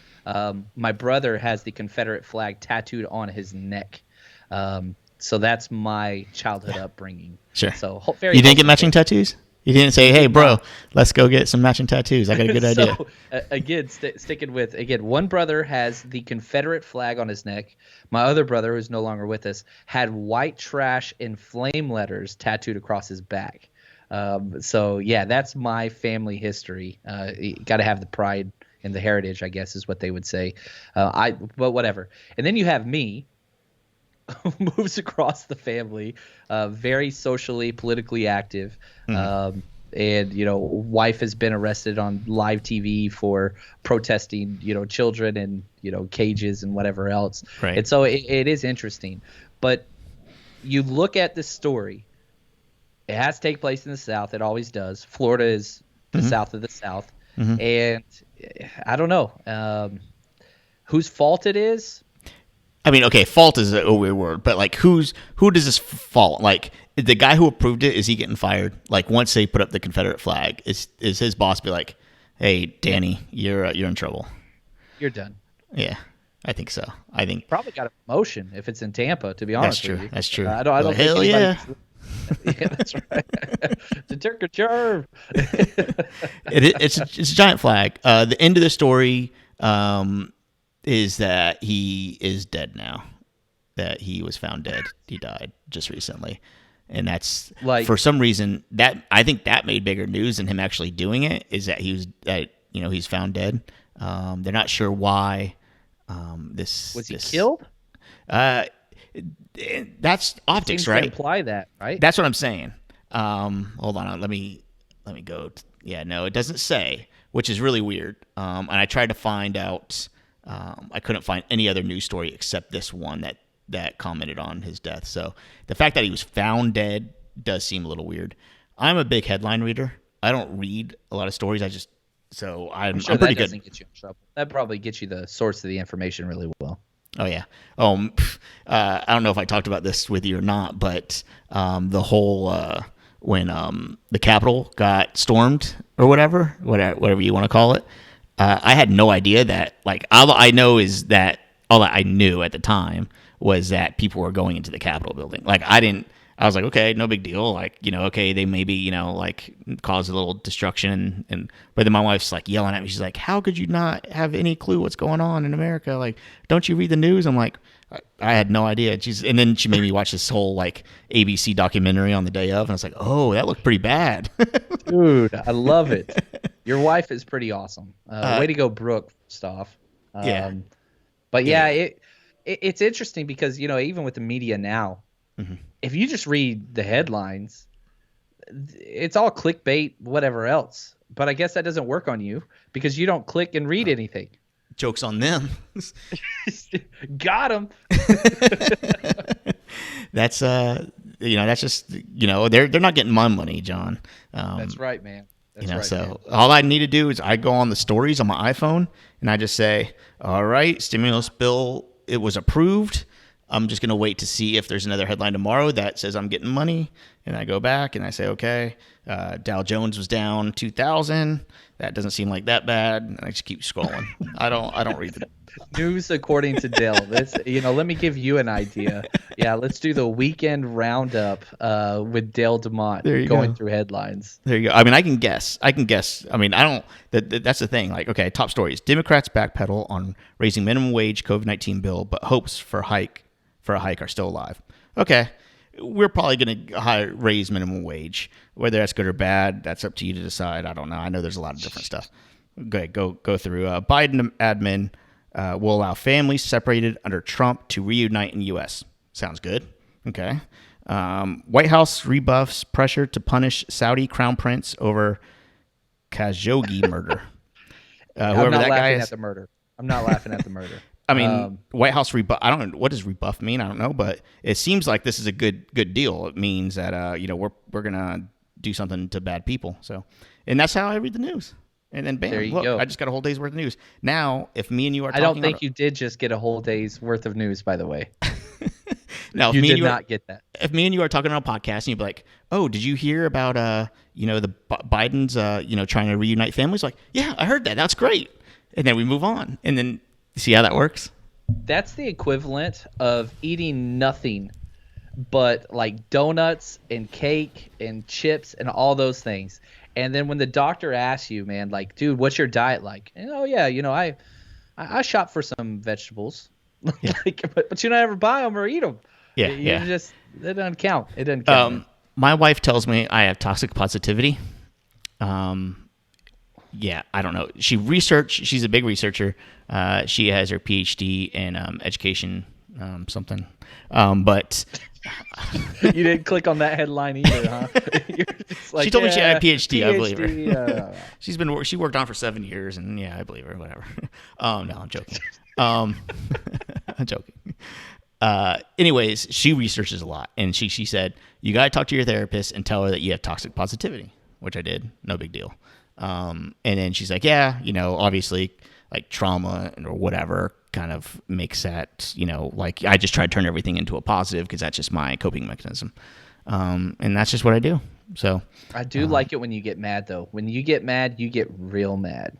S2: my brother has the Confederate flag tattooed on his neck. So that's my childhood upbringing.
S1: Sure.
S2: So
S1: you didn't get matching tattoos? You didn't say, "Hey, bro, let's go get some matching tattoos. I got a good idea."
S2: Again, sticking with, one brother has the Confederate flag on his neck. My other brother, who's no longer with us, had white trash in flame letters tattooed across his back. That's my family history. You got to have the pride and the heritage, I guess, is what they would say. But whatever. And then you have me, who moves across the family, very socially, politically active. And, wife has been arrested on live TV for protesting, children in, cages and whatever else.
S1: Right.
S2: And so it is interesting. But you look at this story, it has to take place in the South. It always does. Florida is the South of the South. And I don't know whose fault it is.
S1: Fault is a weird word, but like who does this fall? Like, the guy who approved it, is he getting fired? Like once they put up the Confederate flag, is his boss be like, "Hey, Danny, you're in trouble.
S2: You're done."
S1: Yeah, I think so. I think
S2: probably got a promotion if it's in Tampa. To be honest with you,
S1: that's true.
S2: I don't think
S1: hell
S2: anybody.
S1: Yeah.
S2: Yeah, that's right. The Turkish.
S1: It's a giant flag. The end of the story is that he is dead now. That he was found dead. He died just recently, and that's like for some reason that I think that made bigger news than him actually doing it. Is that he's found dead. They're not sure why.
S2: Was he killed?
S1: That's optics, right?
S2: Imply that, right?
S1: That's what I'm saying. Hold on, let me go. Yeah, no, it doesn't say, which is really weird. And I tried to find out. I couldn't find any other news story except this one that commented on his death. So the fact that he was found dead does seem a little weird. I'm a big headline reader. I don't read a lot of stories. I'm
S2: sure
S1: pretty
S2: that doesn't get you in trouble. That probably gets you the source of the information really well.
S1: Oh yeah. I don't know if I talked about this with you or not, but the whole when the Capitol got stormed or whatever you want to call it, I had no idea that. Like all I knew at the time was that people were going into the Capitol building. Like I was like, okay, no big deal. Like, okay, they maybe, like cause a little destruction. But then my wife's like yelling at me. She's like, how could you not have any clue what's going on in America? Like, don't you read the news? I'm like, I had no idea. And then she made me watch this whole like ABC documentary on the day of. And I was like, oh, that looked pretty bad.
S2: Dude, I love it. Your wife is pretty awesome. Way to go, Brooke, stuff.
S1: Yeah.
S2: But yeah, it's interesting because, even with the media now, mm-hmm. If you just read the headlines, it's all clickbait, whatever else. But I guess that doesn't work on you because you don't click and read anything.
S1: Joke's on them.
S2: Got them.
S1: That's that's just they're not getting my money, John.
S2: That's right, man. That's right,
S1: so
S2: man.
S1: All I need to do is I go on the stories on my iPhone and I just say, all right, stimulus bill, it was approved. I'm just going to wait to see if there's another headline tomorrow that says I'm getting money. And I go back and I say, okay, Dow Jones was down 2,000. That doesn't seem like that bad. And I just keep scrolling. I don't read the
S2: news according to Dell. Let me give you an idea. Yeah, let's do the weekend roundup with Dale DeMont going through headlines.
S1: There you go. I mean, I can guess. I mean, I don't. That's the thing. Like, okay, top stories: Democrats backpedal on raising minimum wage COVID-19 bill, but hopes for a hike are still alive. Okay, we're probably going to raise minimum wage. Whether that's good or bad, that's up to you to decide. I don't know. I know there's a lot of different stuff. Go through. Biden admin will allow families separated under Trump to reunite in U.S. Sounds good. Okay. White House rebuffs pressure to punish Saudi crown prince over Khashoggi murder.
S2: I'm not laughing at the murder. I'm not laughing at the murder.
S1: I mean, White House rebuff. I don't know, what does rebuff mean? I don't know, but it seems like this is a good deal. It means that we're gonna do something to bad people. So, and that's how I read the news. And then bam, look, go. I just got a whole day's worth of news. Now, if me and you are talking,
S2: I don't think you did just get a whole day's worth of news, by the way.
S1: No,
S2: you did not get that.
S1: If me and you are talking on a podcast and you'd be like, "Oh, did you hear about the Biden's trying to reunite families?" Like, yeah, I heard that. That's great. And then we move on. And then see how that works?
S2: That's the equivalent of eating nothing but like donuts and cake and chips and all those things. And then when the doctor asks you, man, like, dude, what's your diet like? And, oh, yeah, I shop for some vegetables. Yeah. but you don't ever buy them or eat them.
S1: Yeah,
S2: it doesn't count. It doesn't count.
S1: My wife tells me I have toxic positivity. Yeah, I don't know. She's a big researcher. She has her PhD in education something. But
S2: you didn't click on that headline either, huh?
S1: Like, she told me she had a PhD. I believe her. She worked on it for 7 years, and yeah, I believe her. Whatever. No, I'm joking. I'm joking. Anyways, she researches a lot, and she said you got to talk to your therapist and tell her that you have toxic positivity, which I did. No big deal. And then she's like, yeah, obviously like trauma or whatever kind of makes that, like I just try to turn everything into a positive because that's just my coping mechanism. And that's just what I do. So
S2: I do like it when you get mad, though. When you get mad, you get real mad.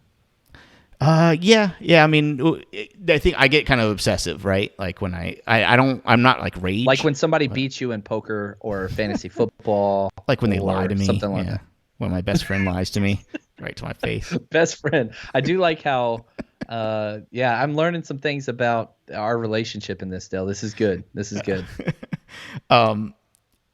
S1: Yeah. I mean, I think I get kind of obsessive, right? Like when I'm not like rage.
S2: Like when somebody beats you in poker or fantasy football.
S1: Like when they lie to me.
S2: Something like that.
S1: When my best friend lies to me right to my face.
S2: Best friend. I do like how, I'm learning some things about our relationship in this, Dale. This is good.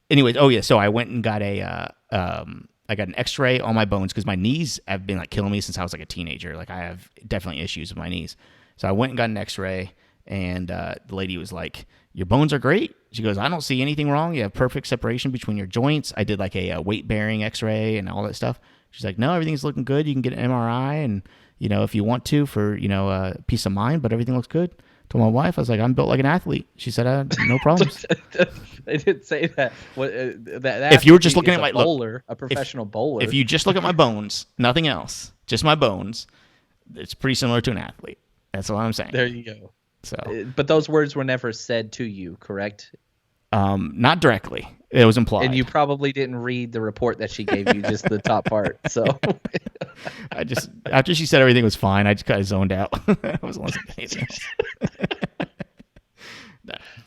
S1: Anyways, so I went and got I got an X-ray on my bones because my knees have been like killing me since I was like a teenager. Like I have definitely issues with my knees. So I went and got an X-ray, and the lady was like, "Your bones are great." She goes, "I don't see anything wrong. You have perfect separation between your joints." I did like a weight-bearing X-ray and all that stuff. She's like, "No, everything's looking good. You can get an MRI, and if you want to for peace of mind, but everything looks good." Told my wife, I was like, "I'm built like an athlete." She said, "No problems."
S2: They didn't say that.
S1: If you were just looking at my
S2: bowler, a professional bowler.
S1: If you just look at my bones, nothing else, just my bones, it's pretty similar to an athlete. That's what I'm saying.
S2: There you go.
S1: So,
S2: but those words were never said to you, correct?
S1: Not directly. It was implied.
S2: And you probably didn't read the report that she gave you, just the top part. So
S1: I just, after she said everything was fine, I just kind of zoned out. I wasn't listening to anything else.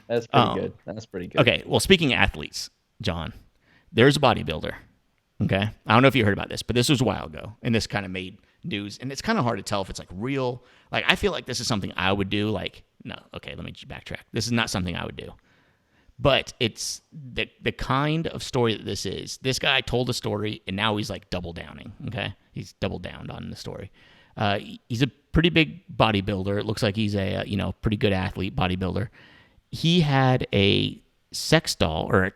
S2: That's pretty good. That's pretty good.
S1: Okay, well, speaking of athletes, John, there's a bodybuilder. Okay, I don't know if you heard about this, but this was a while ago, and this kind of made news. And it's kind of hard to tell if it's like real. Like I feel like this is something I would do. Like no, okay, let me backtrack. This is not something I would do. But it's the kind of story that this is. This guy told a story, and now he's like double downing. Okay, he's double downed on the story. He's a pretty big bodybuilder. It looks like he's a pretty good athlete bodybuilder. He had a sex doll, I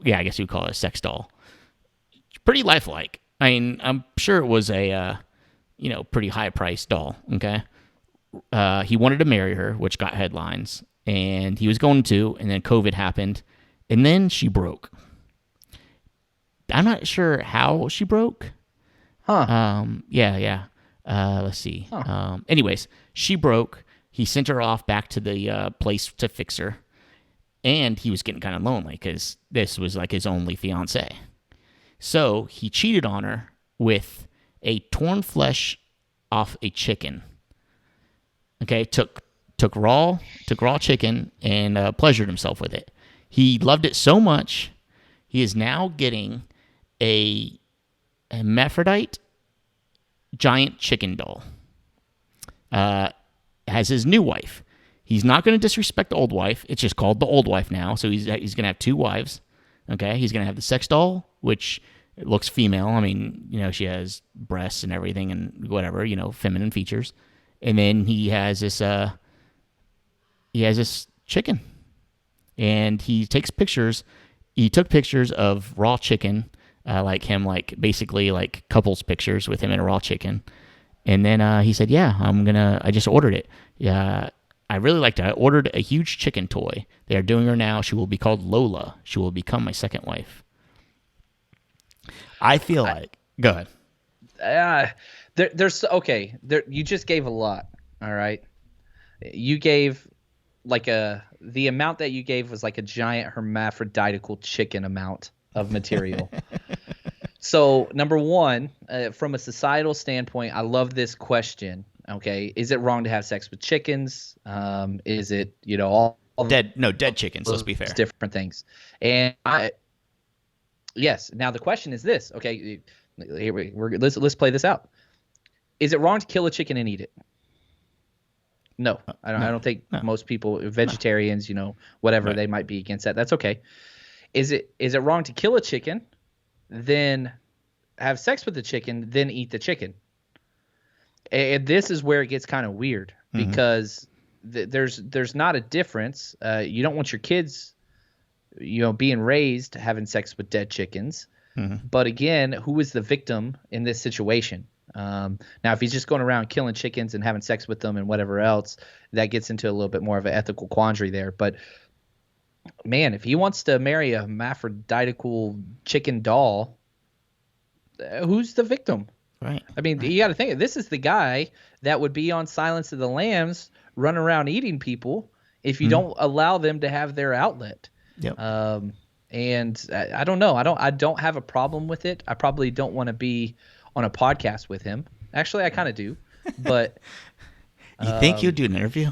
S1: guess you would call it a sex doll. Pretty lifelike. I mean, I'm sure it was a pretty high priced doll. Okay, he wanted to marry her, which got headlines. And he was going to, and then COVID happened, and then she broke. I'm not sure how she broke.
S2: Huh.
S1: Yeah. Let's see. Huh. Anyways, she broke. He sent her off back to the place to fix her, and he was getting kind of lonely because this was like his only fiance. So he cheated on her with a torn flesh off a chicken. Okay, took raw chicken and pleasured himself with it. He loved it so much, he is now getting a hermaphrodite giant chicken doll. Has his new wife. He's not going to disrespect the old wife. It's just called the old wife now. So he's going to have two wives. Okay, he's going to have the sex doll, which looks female. I mean, she has breasts and everything and whatever, feminine features. And then he has this chicken, and he takes pictures. He took pictures of raw chicken, basically couples pictures with him and a raw chicken. And then he said, "Yeah, I just ordered it. Yeah, I really liked it. I ordered a huge chicken toy. They are doing her now. She will be called Lola. She will become my second wife." I feel like. Go ahead.
S2: You just gave a lot. All right. You gave the amount that you gave was like a giant hermaphroditical chicken amount of material. So number one, from a societal standpoint, I love this question. Okay. Is it wrong to have sex with chickens? Is it, all
S1: dead chickens. Let's be fair.
S2: Different things. And yes. Now the question is this. Okay. Let's play this out. Is it wrong to kill a chicken and eat it? No, I don't think most people, vegetarians, whatever, they might be against that. That's okay. Is it wrong to kill a chicken, then have sex with the chicken, then eat the chicken? And this is where it gets kind of weird because there's not a difference. You don't want your kids, being raised having sex with dead chickens. Mm-hmm. But again, who is the victim in this situation? Now, if he's just going around killing chickens and having sex with them and whatever else, that gets into a little bit more of an ethical quandary there. But man, if he wants to marry a hermaphroditical chicken doll, who's the victim?
S1: Right.
S2: I mean, you got to think, this is the guy that would be on Silence of the Lambs running around eating people if you don't allow them to have their outlet.
S1: Yep.
S2: And I don't know. I don't have a problem with it. I probably don't want to be on a podcast with him. Actually, I kind of do. But
S1: you think you'd do an interview?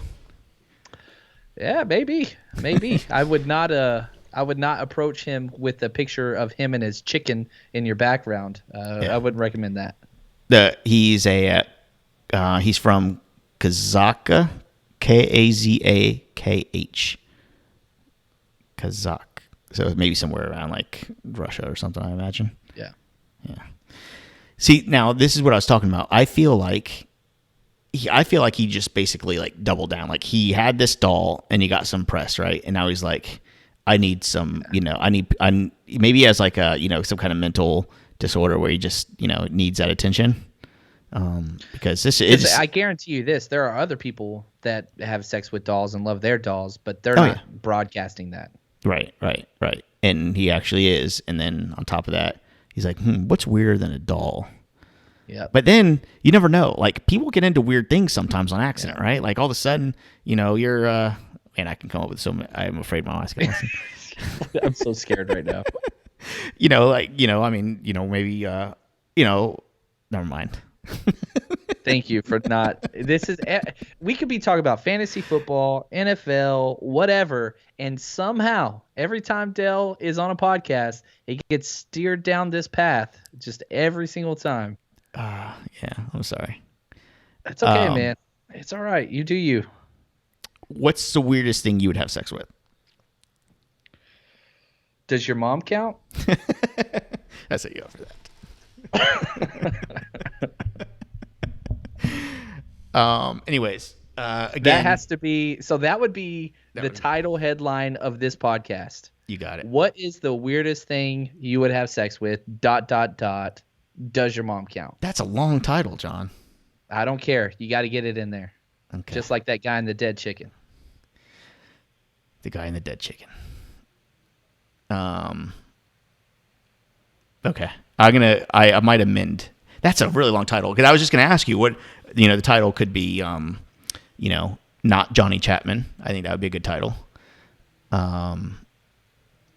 S2: Yeah, maybe. I would not approach him with a picture of him and his chicken in your background. I wouldn't recommend that.
S1: He's from Kazakh, Kazakh. Kazakh. So maybe somewhere around like Russia or something, I imagine.
S2: Yeah.
S1: See, now this is what I was talking about. I feel like he just basically like doubled down. Like he had this doll and he got some press, right? And now he's like, I need some, maybe he has like a, some kind of mental disorder where he just, needs that attention. Because this is,
S2: I guarantee you this, there are other people that have sex with dolls and love their dolls, but they're not broadcasting that.
S1: Right. And he actually is. And then on top of that, he's like, what's weirder than a doll?
S2: Yeah.
S1: But then you never know. Like people get into weird things sometimes on accident, right? Like all of a sudden, you're man, I can come up with so many. I'm afraid my wife's gonna listen.
S2: I'm so scared right now.
S1: Maybe never mind.
S2: Thank you for not. We could be talking about fantasy football, NFL, whatever, and somehow every time Dell is on a podcast, it gets steered down this path just every single time.
S1: Yeah, I'm sorry.
S2: It's okay, man. It's all right. You do you.
S1: What's the weirdest thing you would have sex with?
S2: Does your mom count?
S1: I set you up for that. Anyways, again,
S2: that has to be. So that would be the title headline of this podcast.
S1: You got it.
S2: What is the weirdest thing you would have sex with? ... Does your mom count?
S1: That's a long title, John.
S2: I don't care. You got to get it in there.
S1: Okay.
S2: Just like that guy in the dead chicken.
S1: The guy in the dead chicken. Okay. I might amend. That's a really long title because I was just going to ask you what, the title could be, not Johnny Chapman. I think that would be a good title.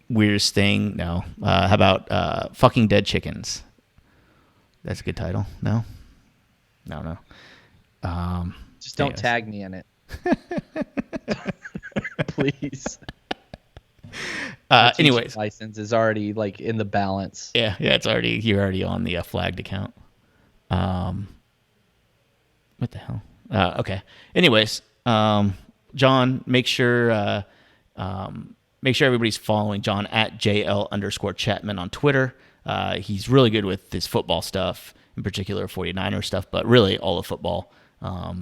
S1: Weirdest thing. No. How about, fucking dead chickens? That's a good title. No.
S2: Just don't tag me in it. Please.
S1: Anyways,
S2: license is already like in the balance.
S1: Yeah, you're already on the flagged account. What the hell? Okay. Anyways, John, make sure everybody's following John at JL_Chapman on Twitter. He's really good with his football stuff, in particular 49er stuff, but really all of football.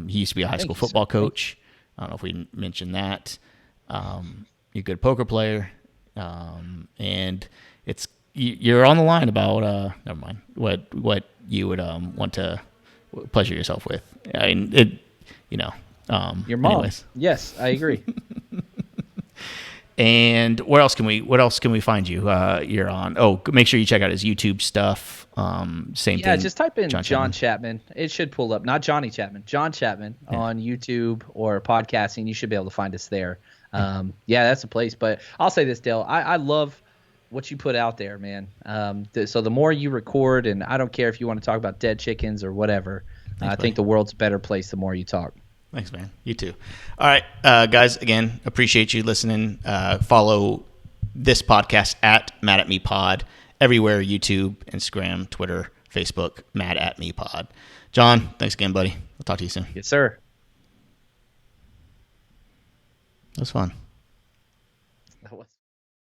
S1: He used to be a high school football coach. I don't know if we mentioned that. You're a good poker player. And you're on the line about, never mind, what you would want to pleasure yourself with. I mean, your
S2: mom.
S1: Anyways.
S2: Yes, I agree.
S1: And where else can we find you? You're on. Oh, make sure you check out his YouTube stuff. Same thing.
S2: Yeah, just type in John Chapman. It should pull up. Not Johnny Chapman. John Chapman on YouTube or podcasting. You should be able to find us there. That's a place. But I'll say this, Dale. I love what you put out there, man. So the more you record, and I don't care if you want to talk about dead chickens or whatever. I think the world's a better place the more you talk.
S1: Thanks, man. You too. All right, guys, again, appreciate you listening. Follow this podcast at Mad at Me Pod everywhere, YouTube, Instagram, Twitter, Facebook, Mad at Me Pod. John, thanks again, buddy. I'll talk to you soon.
S2: Yes, sir.
S1: That was fun.